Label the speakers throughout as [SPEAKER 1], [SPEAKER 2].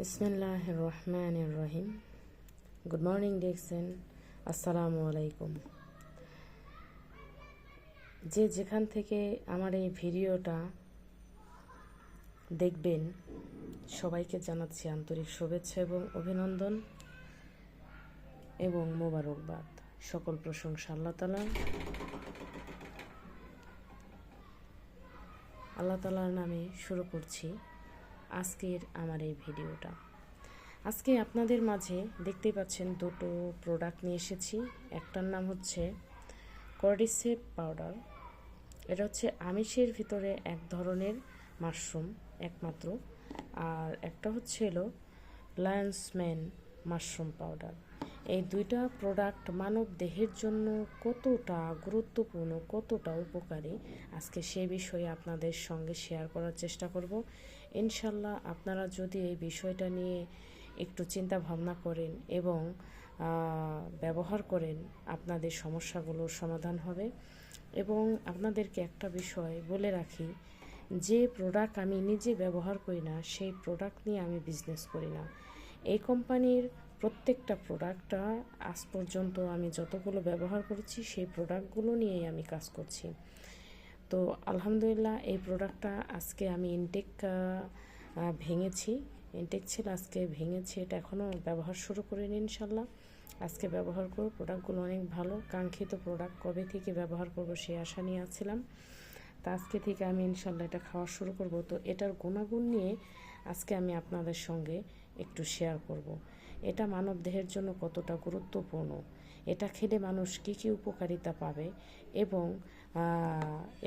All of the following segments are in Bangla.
[SPEAKER 1] বিসমিল্লাহির রহমানির রহিম। গুড মর্নিং দেখছেন। আসসালামু আলাইকুম। যে যেখান থেকে আমার এই ভিডিওটা দেখবেন সবাইকে জানাচ্ছি আন্তরিক শুভেচ্ছা এবং অভিনন্দন এবং মোবারকবাদ। সকল প্রশংসা আল্লাহ তাআলার নামে শুরু করছি আজকের আমার এই ভিডিওটা। আজকে আপনাদের মাঝে দেখতেই পাচ্ছেন দুটো প্রোডাক্ট নিয়ে এসেছি। একটার নাম হচ্ছে কর্ডিসেপ পাউডার। এটা হচ্ছে আমিষের ভিতরে এক ধরনের মাশরুম একমাত্র, আর একটা হচ্ছে লায়ন্স ম্যান মাশরুম পাউডার। এই দুইটা প্রোডাক্ট মানব দেহের জন্য কতটা গুরুত্বপূর্ণ, কতটা উপকারী, আজকে সে বিষয়ে আপনাদের সঙ্গে শেয়ার করার চেষ্টা করব। ইনশাল্লাহ আপনারা যদি এই বিষয়টা নিয়ে একটু চিন্তা ভাবনা করেন এবং ব্যবহার করেন, আপনাদের সমস্যাগুলোর সমাধান হবে। এবং আপনাদেরকে একটা বিষয় বলে রাখি, যে প্রোডাক্ট আমি নিজে ব্যবহার করি না সেই প্রোডাক্ট নিয়ে আমি বিজনেস করি না। এই কোম্পানির প্রত্যেকটা প্রোডাক্টটা আজ পর্যন্ত আমি যতগুলো ব্যবহার করেছি সেই প্রোডাক্টগুলো নিয়েই আমি কাজ করছি। তো আলহামদুলিল্লাহ এই প্রোডাক্টটা আজকে আমি ইনটেক ভেঙেছি, ইনটেক ছিল আজকে ভেঙেছি। এটা এখনও ব্যবহার শুরু করিনি, ইনশাল্লাহ আজকে ব্যবহার করব। প্রোডাক্টগুলো অনেক ভালো, কাঙ্ক্ষিত প্রোডাক্ট। কবে থেকে ব্যবহার করব সেই আশা নিয়ে আছিলাম, তা আজকে থেকে আমি ইনশাল্লাহ এটা খাওয়া শুরু করব। তো এটার গুণাগুণ নিয়ে আজকে আমি আপনাদের সঙ্গে একটু শেয়ার করব। এটা মানব দেহের জন্য কতটা গুরুত্বপূর্ণ, এটা খেলে মানুষ কী কী উপকারিতা পাবে এবং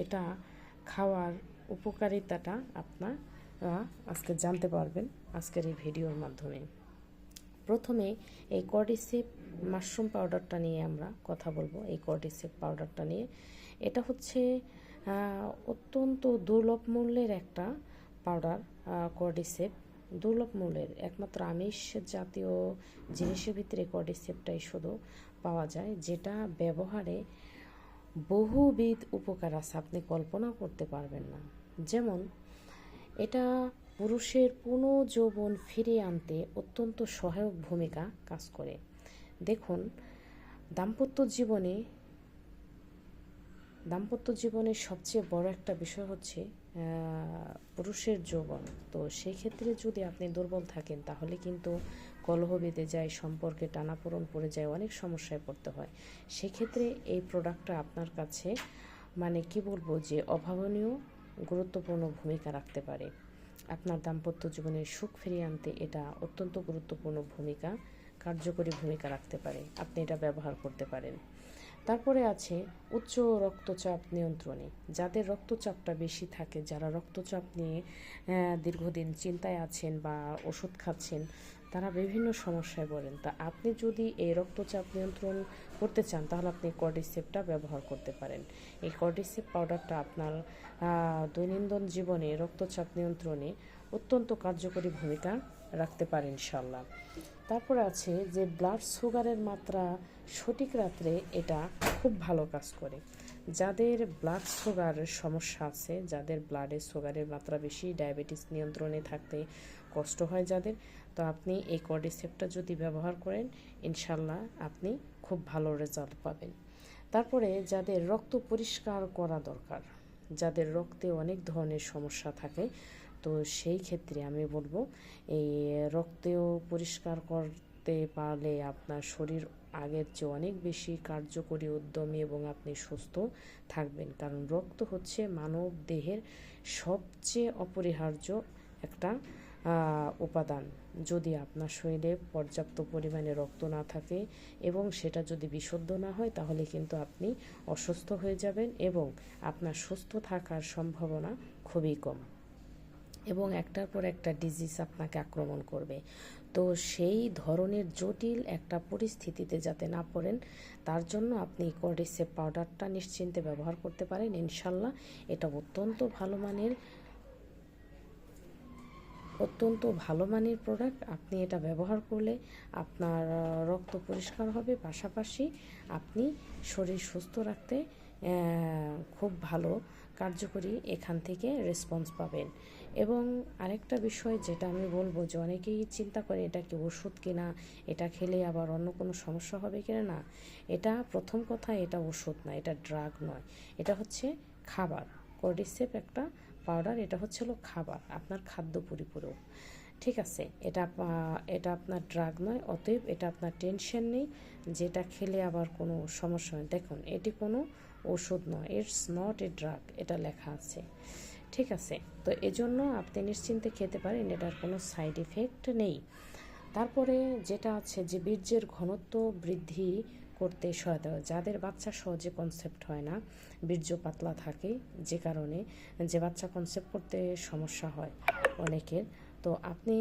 [SPEAKER 1] এটা খাওয়ার উপকারিতাটা আপনারা আজকে জানতে পারবেন আজকের এই ভিডিওর মাধ্যমে। প্রথমে এই কর্ডিসেপ মাশরুম পাউডারটা নিয়ে আমরা কথা বলবো। এই কর্ডিসেপ পাউডারটা নিয়ে, এটা হচ্ছে অত্যন্ত দুর্লভ মূল্যের একটা পাউডার। কর্ডিসেপ দুর্লভ মূল্যের, একমাত্র আমিষ জাতীয় জিনিসের ভিতরে কর্ডিসেপটাই শুধু পাওয়া যায়, যেটা ব্যবহারে বহুবিধ উপকার আছে, আপনি কল্পনা করতে পারবেন না। যেমন এটা পুরুষের পুনর্যৌবন ফিরিয়ে আনতে অত্যন্ত সহায়ক ভূমিকা কাজ করে। দেখুন, দাম্পত্য জীবনের সবচেয়ে বড় একটা বিষয় হচ্ছে পুরুষের যৌবন। তো সেই ক্ষেত্রে যদি আপনি দুর্বল থাকেন তাহলে কিন্তু কলহ বেঁধে যায়, সম্পর্কে টানাপোড়েন পড়ে যায়, অনেক সমস্যায় পড়তে হয়। সেক্ষেত্রে এই প্রোডাক্টটা আপনার কাছে কি বলবো যে অভাবনীয় গুরুত্বপূর্ণ ভূমিকা রাখতে পারে। আপনার দাম্পত্য জীবনের সুখ ফিরিয়ে আনতে এটা অত্যন্ত গুরুত্বপূর্ণ ভূমিকা, কার্যকরী ভূমিকা রাখতে পারে। আপনি এটা ব্যবহার করতে পারেন। তারপরে আছে উচ্চ রক্তচাপ নিয়ন্ত্রণে। যাদের রক্তচাপটা বেশি থাকে, যারা রক্তচাপ নিয়ে দীর্ঘদিন চিন্তায় আছেন বা ওষুধ খাচ্ছেন, তারা বিভিন্ন সমস্যায় পড়েন। তা আপনি যদি এই রক্তচাপ নিয়ন্ত্রণ করতে চান তাহলে আপনি কর্ডিসেপটা ব্যবহার করতে পারেন। এই কর্ডিসেপ পাউডারটা আপনার দৈনন্দিন জীবনে রক্তচাপ নিয়ন্ত্রণে অত্যন্ত কার্যকরী ভূমিকা রাখতে পারে ইনশাল্লাহ। তারপর আছে যে ব্লাড সুগারের মাত্রা সঠিক রাখতে এটা খুব ভালো কাজ করে। যাদের ব্লাড সুগারের সমস্যা আছে, যাদের ব্লাডে সুগারের মাত্রা বেশি, ডায়াবেটিস নিয়ন্ত্রণে থাকতে কষ্ট হয় যাদের, তো আপনি এই কর্ডিসেপটা যদি ব্যবহার করেন ইনশাল্লাহ আপনি খুব ভালো রেজাল্ট পাবেন। তারপরে যাদের রক্ত পরিষ্কার করা দরকার, যাদের রক্তে অনেক ধরনের সমস্যা থাকে, তো সেই ক্ষেত্রে আমি বলবো এই রক্তেও পরিষ্কার করতে পারলে আপনার শরীর আগের চেয়ে অনেক বেশি কার্যকরী, উদ্যমী এবং আপনি সুস্থ থাকবেন। কারণ রক্ত হচ্ছে মানব দেহের সবচেয়ে অপরিহার্য একটা উপাদান। যদি আপনার শরীরে পর্যাপ্ত পরিমাণে রক্ত না থাকে এবং সেটা যদি বিশুদ্ধ না হয় তাহলে কিন্তু আপনি অসুস্থ হয়ে যাবেন এবং আপনার সুস্থ থাকার সম্ভাবনা খুবই কম এবং একটার পর একটা ডিজিজ আপনাকে আক্রমণ করবে। তো সেই ধরনের জটিল একটা পরিস্থিতিতে যাতে না পড়েন তার জন্য আপনি কর্ডিসেপ পাউডারটা নিশ্চিন্তে ব্যবহার করতে পারেন ইনশাল্লাহ। এটা অত্যন্ত ভালো মানের প্রোডাক্ট। আপনি এটা ব্যবহার করলে আপনার রক্ত পরিষ্কার হবে, পাশাপাশি আপনি শরীর সুস্থ রাখতে খুব ভালো কার্যকরী এখান থেকে রেসপন্স পাবেন। এবং আরেকটা বিষয় যেটা আমি বলবো, যে অনেকেই চিন্তা করে এটা কি ওষুধ কিনা, এটা খেলে আবার অন্য কোনো সমস্যা হবে কিনা। না, এটা প্রথম কথা, এটা ওষুধ না, এটা ড্রাগ নয়, এটা হচ্ছে খাবার। কর্ডিসেপ একটা পাউডার, এটা হচ্ছে হলো খাবার, আপনার খাদ্য পরিপূরক। ঠিক আছে, এটা আপনার ড্রাগ নয়, অতএব এটা আপনার টেনশন নেই যেটা খেলে আবার কোনো সমস্যা হয়। দেখুন, এটি কোনো ওষুধ নয়, ইটস নট এ ড্রাগ, এটা লেখা আছে। ঠিক আছে, তো এজন্য আপনি নিশ্চিন্তে খেতে পারেন, এটার কোনো সাইড এফেক্ট নেই। তারপরে যেটা আছে, যে বীর্যের ঘনত্ব বৃদ্ধি করতে সহায়তা হয়। যাদের বাচ্চা সহজে কনসেপ্ট হয় না, বীর্য পাতলা থাকে, যে কারণে যে বাচ্চা কনসেপ্ট করতে সমস্যা হয় অনেকের, তো আপনি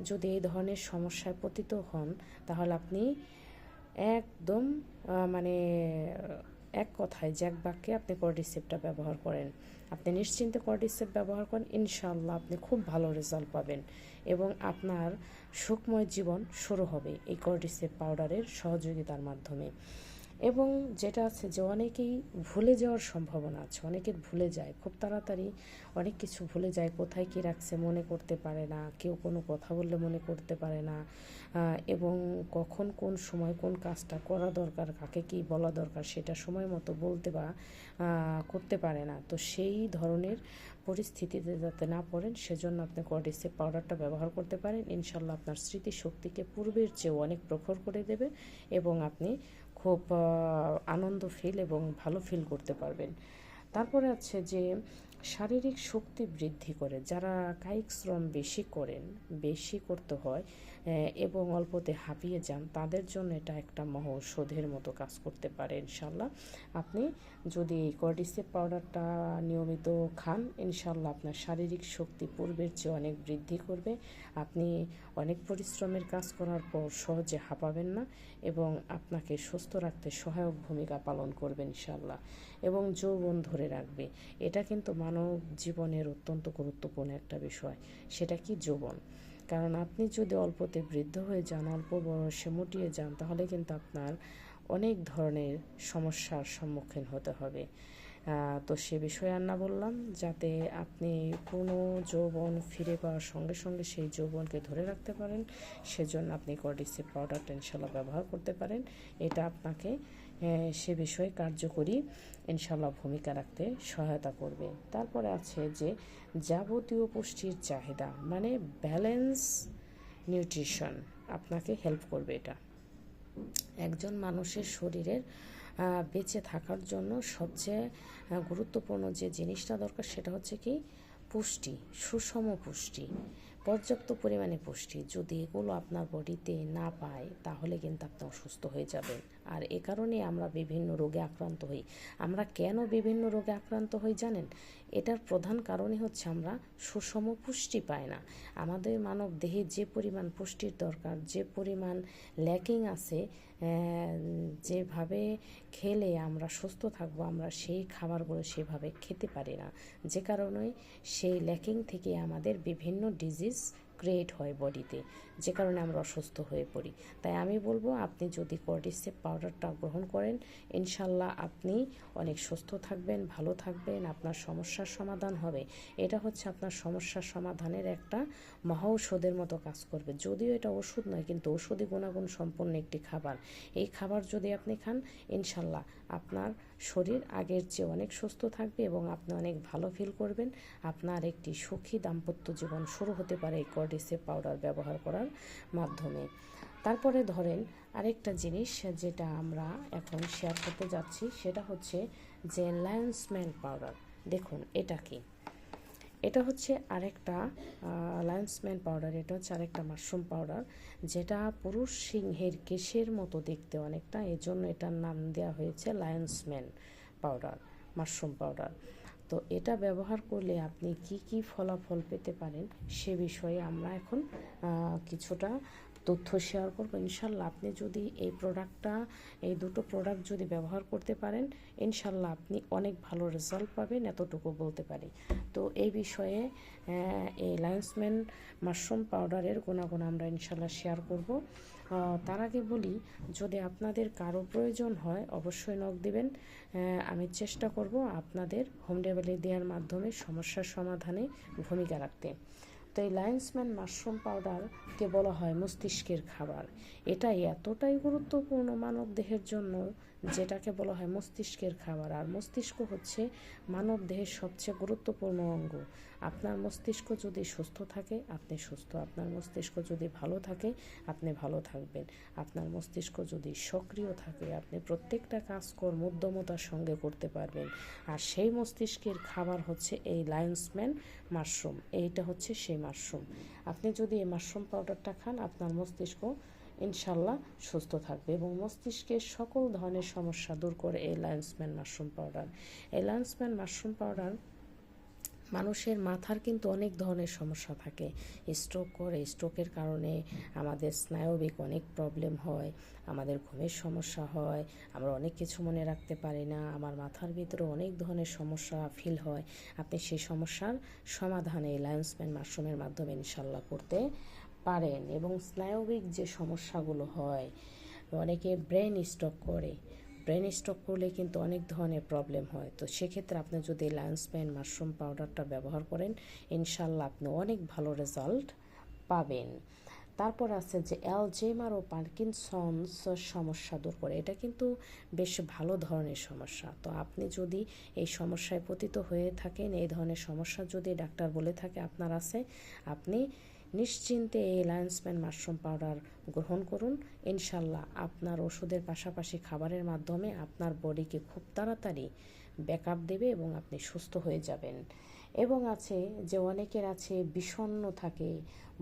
[SPEAKER 1] যদি এই ধরনের সমস্যায় পতিত হন, তাহলে আপনি একদম মানে এক কথায়, যে এক বাক্যে আপনি কর্ডিসেপটা ব্যবহার করেন, আপনি নিশ্চিন্তে কর্ডিসেপ ব্যবহার করেন, ইনশাআল্লাহ আপনি খুব ভালো রেজাল্ট পাবেন এবং আপনার সুখময় জীবন শুরু হবে এই কর্ডিসেপ পাউডারের সহযোগিতার মাধ্যমে। এবং যেটা আছে, যে অনেকেই ভুলে যাওয়ার সম্ভাবনা আছে, অনেকের ভুলে যায় খুব তাড়াতাড়ি, অনেক কিছু ভুলে যায়, কোথায় কী রাখছে মনে করতে পারে না, কেউ কোনো কথা বললে মনে করতে পারে না, এবং কখন কোন সময় কোন কাজটা করা দরকার, কাকে কী বলা দরকার সেটা সময় মতো বলতে বা করতে পারে না। তো সেই ধরনের পরিস্থিতিতে যাতে না পড়েন, সেজন্য আপনি কর্ডিসেপ পাউডারটা ব্যবহার করতে পারেন। ইনশাল্লাহ আপনার স্মৃতিশক্তিকে পূর্বের চেয়েও অনেক প্রখর করে দেবে এবং আপনি খুব আনন্দ ফিল এবং ভালো ফিল করতে পারবেন। তারপরে আছে যে শারীরিক শক্তি বৃদ্ধি করে, যারা কায়িক শ্রম বেশি করেন, বেশি করতে হয় এবং অল্পতে হাঁপিয়ে যান, তাদের জন্য এটা একটা মহৌষধের মতো কাজ করতে পারে। ইনশাল্লাহ আপনি যদি কর্ডিসেপ পাউডারটা নিয়মিত খান, ইনশাল্লাহ আপনার শারীরিক শক্তি পূর্বের চেয়ে অনেক বৃদ্ধি করবে। আপনি অনেক পরিশ্রমের কাজ করার পর সহজে হাঁপাবেন না এবং আপনাকে সুস্থ রাখতে সহায়ক ভূমিকা পালন করবে ইনশাল্লাহ, এবং যৌবন ধরে রাখবে। এটা কিন্তু মানব জীবনের অত্যন্ত গুরুত্বপূর্ণ একটা বিষয়, সেটা কি যৌবন। কারণ আপনি যদি অল্পতে বৃদ্ধ হয়ে যান, অল্প বয়সে মুটিয়ে যান, তাহলে কিন্তু আপনার অনেক ধরনের সমস্যার সম্মুখীন হতে হবে। তো সে বিষয়ে আর না বললাম, যাতে আপনি কোনো যৌবন ফিরে পাওয়ার সঙ্গে সঙ্গে সেই যৌবনকে ধরে রাখতে পারেন, সেজন্য আপনি কর্ডিসেপ পাউডারটা ইনশাল্লাহ ব্যবহার করতে পারেন। এটা আপনাকে সে বিষয়ে কার্যকরী ইনশাল্লাহ ভূমিকা রাখতে সহায়তা করবে। তারপরে আছে যে যাবতীয় পুষ্টির চাহিদা, মানে ব্যালেন্স নিউট্রিশন আপনাকে হেল্প করবে। এটা একজন মানুষের শরীরের বেঁচে থাকার জন্য সবচেয়ে গুরুত্বপূর্ণ যে জিনিসটা দরকার, সেটা হচ্ছে কি পুষ্টি, সুষম পুষ্টি, পর্যাপ্ত পরিমাণে পুষ্টি। যদি এগুলো আপনার বডিতে না পায়, তাহলে কিন্তু আপনি অসুস্থ হয়ে যাবেন। আর এ কারণে আমরা বিভিন্ন রোগে আক্রান্ত হই। আমরা কেন বিভিন্ন রোগে আক্রান্ত হই জানেন? এটার প্রধান কারণই হচ্ছে আমরা সুষম পুষ্টি পাই না। আমাদের মানব দেহে যে পরিমাণ পুষ্টির দরকার, যে পরিমাণ ল্যাকিং আছে, যেভাবে খেলে আমরা সুস্থ থাকবো, আমরা সেই খাবারগুলো সেভাবে খেতে পারি না, যে কারণে সেই ল্যাকিং থেকে আমাদের বিভিন্ন ডিজিজ ক্রিয়েট হয় বডিতে, যে কারণে আমরা অসুস্থ হয়ে পড়ি। তাই আমি বলবো, আপনি যদি কর্ডিসেপ পাউডারটা গ্রহণ করেন, ইনশাল্লাহ আপনি অনেক সুস্থ থাকবেন, ভালো থাকবেন, আপনার সমস্যার সমাধান হবে। এটা হচ্ছে আপনার সমস্যার সমাধানের একটা মহৌষধের মতো কাজ করবে। যদিও এটা ওষুধ নয়, কিন্তু ঔষধি গুণাগুণ সম্পন্ন একটি খাবার। এই খাবার যদি আপনি খান, ইনশাল্লাহ আপনার শরীর আগের চেয়ে অনেক সুস্থ থাকবে এবং আপনি অনেক ভালো ফিল করবেন। আপনার একটি সুখী দাম্পত্য জীবন শুরু হতে পারে এই কর্ডিসেপ পাউডার ব্যবহার করার মাধ্যমে। তারপরে ধরেন আরেকটা জিনিস যেটা আমরা এখন শেয়ার করতে যাচ্ছি, সেটা হচ্ছে যে লায়ন্স ম্যান পাউডার। দেখুন এটা কি, এটা হচ্ছে আরেকটা লায়ন্স ম্যান পাউডার, এটা হচ্ছে আরেকটা মাশরুম পাউডার, যেটা পুরুষ সিংহের কেশের মতো দেখতে অনেকটা, এজন্য এটার নাম দেওয়া হয়েছে Lions man powder, mushroom powder. তো এটা ব্যবহার করলে আপনি কি কি ফলাফল পেতে পারেন, সে বিষয়ে আমরা এখন কিছুটা তথ্য শেয়ার করব। ইনশাল্লাহ আপনি যদি এই দুটো প্রোডাক্ট যদি ব্যবহার করতে পারেন, ইনশাল্লাহ আপনি অনেক ভালো রেজাল্ট পাবেন, এতটুকু বলতে পারি। তো এই বিষয়ে এই লায়ন্স ম্যান মাশরুম পাউডারের গুণাগুণ আমরা ইনশাল্লাহ শেয়ার করব। তার আগে বলি, যদি আপনাদের কারো প্রয়োজন হয় অবশ্যই নক দিবেন। আমি চেষ্টা করব আপনাদের হোম ডেলিভারি দেওয়ার মাধ্যমে সমস্যার সমাধানে ভূমিকা রাখতে। তো এই লায়ন্স ম্যান মাশরুম পাউডারকে বলা হয় মস্তিষ্কের খাবার। এটা এতটাই গুরুত্বপূর্ণ মানব দেহের জন্য, যেটাকে বলা হয় মস্তিষ্কের খাবার। আর মস্তিষ্ক হচ্ছে মানব দেহের সবচেয়ে গুরুত্বপূর্ণ অঙ্গ। আপনার মস্তিষ্ক যদি সুস্থ থাকে আপনি সুস্থ, আপনার মস্তিষ্ক যদি ভালো থাকে আপনি ভালো থাকবেন, আপনার মস্তিষ্ক যদি সক্রিয় থাকে আপনি প্রত্যেকটা কাজকর্ম উদ্যমতার সঙ্গে করতে পারবেন। আর সেই মস্তিষ্কের খাবার হচ্ছে এই লায়ন্স ম্যান মাশরুম। এইটা হচ্ছে সেই মাশরুম। আপনি যদি এই মাশরুম পাউডারটা খান আপনার মস্তিষ্ক ইনশাল্লাহ সুস্থ থাকবে এবং মস্তিষ্কের সকল ধরনের সমস্যা দূর করে এই লায়ন্স ম্যান মাশরুম পাউডার। এই লায়ন্স ম্যান মাশরুম পাউডার, মানুষের মাথার কিন্তু অনেক ধরনের সমস্যা থাকে, স্ট্রোক করে, স্ট্রোকের কারণে আমাদের স্নায়বিক অনেক প্রবলেম হয়, আমাদের ঘুমের সমস্যা হয়, আমরা অনেক কিছু মনে রাখতে পারি না, আমার মাথার ভিতরে অনেক ধরনের সমস্যা ফিল হয়। আপনি সেই সমস্যার সমাধান এই লায়ন্স ম্যান মাশরুমের মাধ্যমে ইনশাল্লাহ করতে পারেন। এবং স্নায়বিক যে সমস্যাগুলো হয়, অনেকে ব্রেন স্ট্রোক করলে কিন্তু অনেক ধরনের প্রবলেম হয়। তো সেক্ষেত্রে আপনি যদি লায়ন্স ম্যান মাশরুম পাউডারটা ব্যবহার করেন ইনশাল্লাহ আপনি অনেক ভালো রেজাল্ট পাবেন। তারপর আছে যে অ্যালঝেইমার ও পার্কিনসন্স সমস্যা দূর করে। এটা কিন্তু বেশ ভালো ধরনের সমস্যা। তো আপনি যদি এই সমস্যায় পতিত হয়ে থাকেন, এই ধরনের সমস্যা যদি ডাক্তার বলে থাকে আপনার আছে, আপনি নিশ্চিন্তে এই লায়ন্স ম্যান মাশরুম পাউডার গ্রহণ করুন। ইনশাল্লাহ আপনার ওষুধের পাশাপাশি খাবারের মাধ্যমে আপনার বডিকে খুব তাড়াতাড়ি ব্যাকআপ দেবে এবং আপনি সুস্থ হয়ে যাবেন। এবং আছে যে অনেকের আছে বিষণ্ণ থাকে,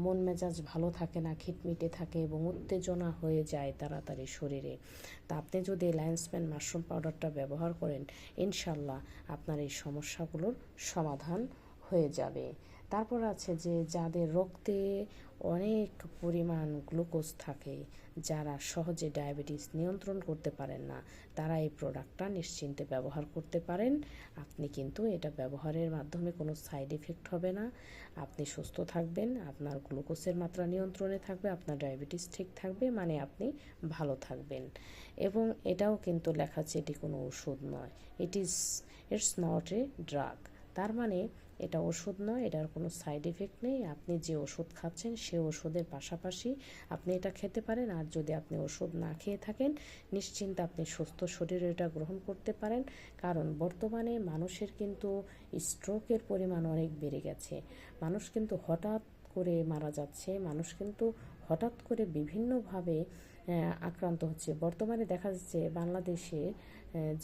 [SPEAKER 1] মন মেজাজ ভালো থাকে না, খিটমিটে থাকে এবং উত্তেজনা হয়ে যায় তাড়াতাড়ি শরীরে। তা আপনি যদি লায়ন্স ম্যান মাশরুম পাউডারটা ব্যবহার করেন ইনশাল্লাহ আপনার এই সমস্যাগুলোর সমাধান হয়ে যাবে। তারপর আছে যে যাদের রক্তে অনেক পরিমাণ গ্লুকোজ থাকে, যারা সহজে ডায়াবেটিস নিয়ন্ত্রণ করতে পারেন না, তারা এই প্রোডাক্টটা নিশ্চিন্তে ব্যবহার করতে পারেন। আপনি কিন্তু এটা ব্যবহারের মাধ্যমে কোনো সাইড এফেক্ট হবে না, আপনি সুস্থ থাকবেন, আপনার গ্লুকোজের মাত্রা নিয়ন্ত্রণে থাকবে, আপনার ডায়াবেটিস ঠিক থাকবে, মানে আপনি ভালো থাকবেন। এবং এটাও কিন্তু লেখা আছে এটি কোনো ওষুধ নয়, ইটস নট এ ড্রাগ। তার মানে এটা ওষুধ নয়, এটার কোনো সাইড এফেক্ট নেই। আপনি যে ওষুধ খাচ্ছেন সে ওষুধের পাশাপাশি আপনি এটা খেতে পারেন। আর যদি আপনি ওষুধ না খেয়ে থাকেন নিশ্চিন্তে আপনি সুস্থ শরীরে এটা গ্রহণ করতে পারেন। কারণ বর্তমানে মানুষের কিন্তু স্ট্রোকের পরিমাণ অনেক বেড়ে গেছে, মানুষ কিন্তু হঠাৎ করে মারা যাচ্ছে, মানুষ কিন্তু হঠাৎ করে বিভিন্নভাবে আক্রান্ত হচ্ছে। বর্তমানে দেখা যাচ্ছে বাংলাদেশে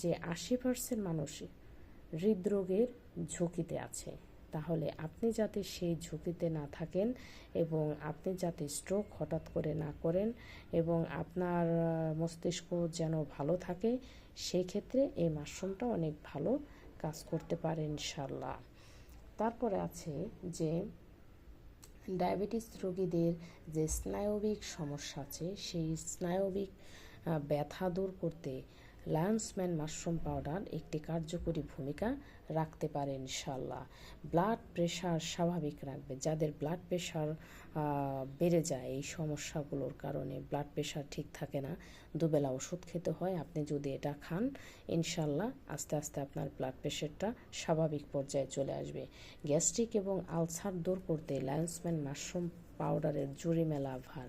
[SPEAKER 1] যে 80% মানুষ হৃদরোগের ঝুঁকিতে আছে। তাহলে আপনি যাতে সেই ঝুঁকিতে না থাকেন এবং আপনি যাতে স্ট্রোক হঠাৎ করে না করেন এবং আপনার মস্তিষ্ক যেন ভালো থাকে, সেই ক্ষেত্রে এই মাশরুমটা অনেক ভালো কাজ করতে পারে ইনশাল্লাহ। তারপরে আছে যে ডায়াবেটিস রোগীদের যে স্নায়বিক সমস্যা আছে, সেই স্নায়বিক ব্যথা দূর করতে লায়ন্স ম্যান মাশরুম পাউডার একটি কার্যকরী ভূমিকা রাখতে পারে ইনশাল্লাহ। ব্লাড প্রেশার স্বাভাবিক রাখবে, যাদের ব্লাড প্রেশার বেড়ে যায় এই সমস্যাগুলোর কারণে, ব্লাড প্রেশার ঠিক থাকে না, দুবেলা ওষুধ খেতে হয়, আপনি যদি এটা খান ইনশাল্লাহ আস্তে আস্তে আপনার ব্লাড প্রেশারটা স্বাভাবিক পর্যায়ে চলে আসবে। গ্যাস্ট্রিক এবং আলসার দূর করতে লায়ন্স ম্যান মাশরুম পাউডারের জুড়ি মেলা ভার,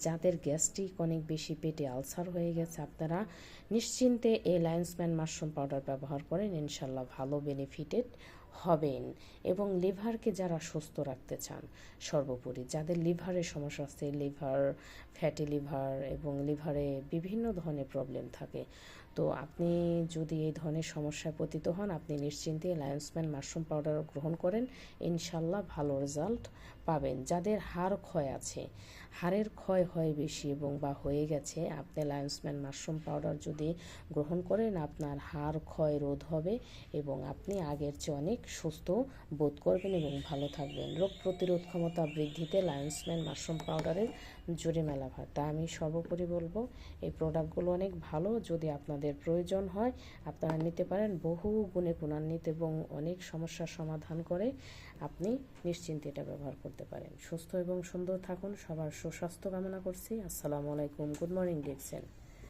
[SPEAKER 1] যাদের গ্যাস্ট্রিক অনেক বেশি, পেটে আলসার হয়ে গেছে, আপনারা নিশ্চিন্তে এই লায়ন্স ম্যান মাশরুম পাউডার ব্যবহার করেন, ইনশাল্লাহ ভালো বেনিফিটেড হবেন। এবং লিভারকে যারা সুস্থ রাখতে চান, সর্বোপরি যাদের লিভারের সমস্যা আছে, লিভার ফ্যাটি লিভার এবং লিভারে বিভিন্ন ধরনের প্রবলেম থাকে, তো আপনি যদি এই ধরনের সমস্যায় পতিত হন, আপনি নিশ্চিন্তে লায়ন্স ম্যান মাশরুম পাউডার গ্রহণ করেন, ইনশাল্লাহ ভালো রেজাল্ট পাবেন। যাদের হাড় ক্ষয় আছে, হাড়ের ক্ষয় হয় বেশি এবং বা হয়ে গেছে, আপনি লায়ন্স ম্যান মাশরুম পাউডার যদি গ্রহণ করেন, আপনার হাড় ক্ষয় রোধ হবে এবং আপনি আগের চেয়ে অনেক সুস্থ বোধ করবেন এবং ভালো থাকবেন। রোগ প্রতিরোধ ক্ষমতা বৃদ্ধিতে লায়ন্স ম্যান মাশরুম পাউডারের জুড়ি মেলা ভার। তা আমি সর্বোপরি বলবো, এই প্রোডাক্টগুলো অনেক ভালো। যদি আপনাদের প্রয়োজন হয়, আপনারা নিতে পারেন। বহু গুণে গুণান্বিত এবং অনেক সমস্যার সমাধান করে। আপনি নিশ্চিন্তে এটা ব্যবহার করতে পারেন। সুস্থ এবং সুন্দর থাকুন। সবার সুস্বাস্থ্য কামনা করছি। আসসালামু আলাইকুম। গুড মর্নিং দেখছেন।